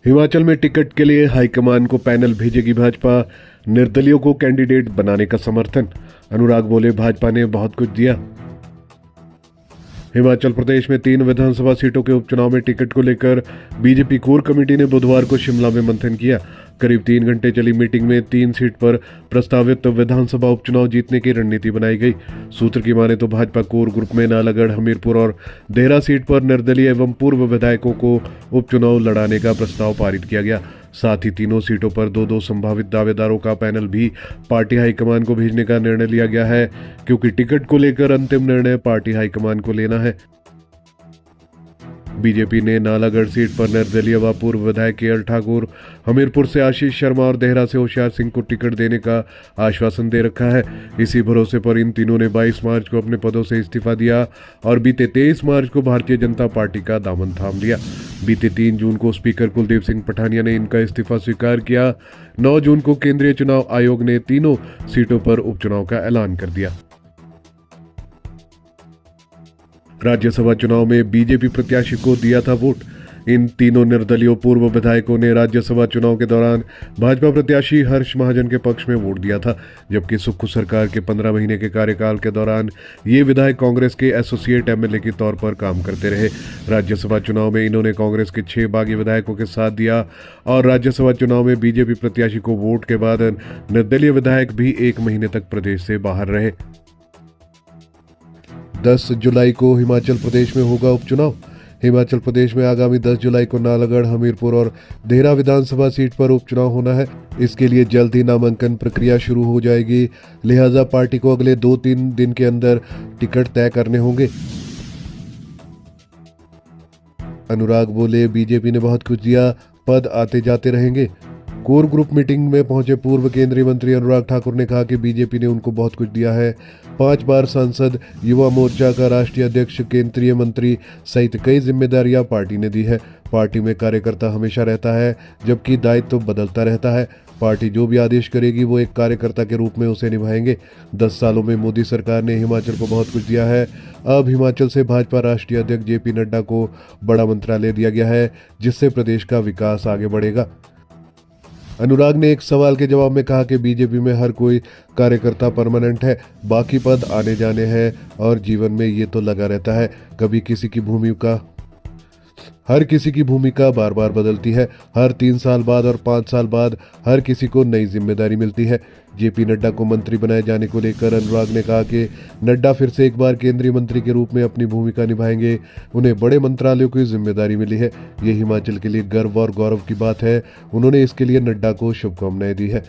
हिमाचल में टिकट के लिए हाईकमान को पैनल भेजेगी भाजपा। निर्दलीयों को कैंडिडेट बनाने का समर्थन। अनुराग बोले, भाजपा ने बहुत कुछ दिया। हिमाचल प्रदेश में 3 विधानसभा सीटों के उपचुनाव में टिकट को लेकर बीजेपी कोर कमेटी ने बुधवार को शिमला में मंथन किया। करीब 3 घंटे चली मीटिंग में 3 सीट पर प्रस्तावित विधानसभा उपचुनाव जीतने की रणनीति बनाई गई। सूत्र की माने तो भाजपा कोर ग्रुप में नालागढ़, हमीरपुर और देहरा सीट पर निर्दलीय एवं पूर्व विधायकों को उपचुनाव लड़ाने का प्रस्ताव पारित किया गया। साथ ही तीनों सीटों पर 2-2 संभावित दावेदारों का पैनल भी पार्टी हाईकमान को भेजने का निर्णय लिया गया है, क्योंकि टिकट को लेकर अंतिम निर्णय पार्टी हाईकमान को लेना है। बीजेपी ने नालागढ़ सीट पर निर्दलीय व पूर्व विधायक केएल ठाकुर, हमीरपुर से आशीष शर्मा और देहरा से होशियार सिंह को टिकट देने का आश्वासन दे रखा है। इसी भरोसे पर इन तीनों ने 22 मार्च को अपने पदों से इस्तीफा दिया और बीते 23 मार्च को भारतीय जनता पार्टी का दामन थाम लिया। बीते 3 जून को स्पीकर कुलदीप सिंह पठानिया ने इनका इस्तीफा स्वीकार किया। 9 जून को केंद्रीय चुनाव आयोग ने तीनों सीटों पर उपचुनाव का ऐलान कर दिया। राज्यसभा चुनाव में बीजेपी प्रत्याशी को दिया था वोट। इन तीनों निर्दलीय पूर्व विधायकों ने राज्यसभा चुनाव के दौरान भाजपा प्रत्याशी हर्ष महाजन के पक्ष में वोट दिया था, जबकि सुक्खू सरकार के 15 महीने के कार्यकाल के दौरान ये विधायक कांग्रेस के एसोसिएट एमएलए के तौर पर काम करते रहे। राज्यसभा चुनाव में इन्होंने कांग्रेस के 6 बागी विधायकों के साथ दिया और राज्यसभा चुनाव में बीजेपी प्रत्याशी को वोट के बाद निर्दलीय विधायक भी 1 महीने तक प्रदेश से बाहर रहे। 10 जुलाई को हिमाचल प्रदेश में होगा उपचुनाव। हिमाचल प्रदेश में आगामी 10 जुलाई को नालागढ़, हमीरपुर और देहरा विधानसभा सीट पर उपचुनाव होना है। इसके लिए जल्द ही नामांकन प्रक्रिया शुरू हो जाएगी, लिहाजा पार्टी को अगले 2-3 दिन के अंदर टिकट तय करने होंगे। अनुराग बोले, बीजेपी ने बहुत कुछ दिया, पद आते जाते रहेंगे। कोर ग्रुप मीटिंग में पहुंचे पूर्व केंद्रीय मंत्री अनुराग ठाकुर ने कहा कि बीजेपी ने उनको बहुत कुछ दिया है। 5 बार सांसद, युवा मोर्चा का राष्ट्रीय अध्यक्ष, केंद्रीय मंत्री सहित कई जिम्मेदारियां पार्टी ने दी है। पार्टी में कार्यकर्ता हमेशा रहता है, जबकि दायित्व तो बदलता रहता है। पार्टी जो भी आदेश करेगी वो एक कार्यकर्ता के रूप में उसे निभाएंगे। 10 सालों में मोदी सरकार ने हिमाचल को बहुत कुछ दिया है। अब हिमाचल से भाजपा राष्ट्रीय अध्यक्ष जेपी नड्डा को बड़ा मंत्रालय दिया गया है, जिससे प्रदेश का विकास आगे बढ़ेगा। अनुराग ने एक सवाल के जवाब में कहा कि बीजेपी में हर कोई कार्यकर्ता परमानेंट है, बाकी पद आने जाने हैं और जीवन में ये तो लगा रहता है। हर किसी की भूमिका बार बार बदलती है। हर 3 साल बाद और 5 साल बाद हर किसी को नई जिम्मेदारी मिलती है। जेपी नड्डा को मंत्री बनाए जाने को लेकर अनुराग ने कहा कि नड्डा फिर से एक बार केंद्रीय मंत्री के रूप में अपनी भूमिका निभाएंगे। उन्हें बड़े मंत्रालयों की जिम्मेदारी मिली है। ये हिमाचल के लिए गर्व और गौरव की बात है। उन्होंने इसके लिए नड्डा को शुभकामनाएं दी है।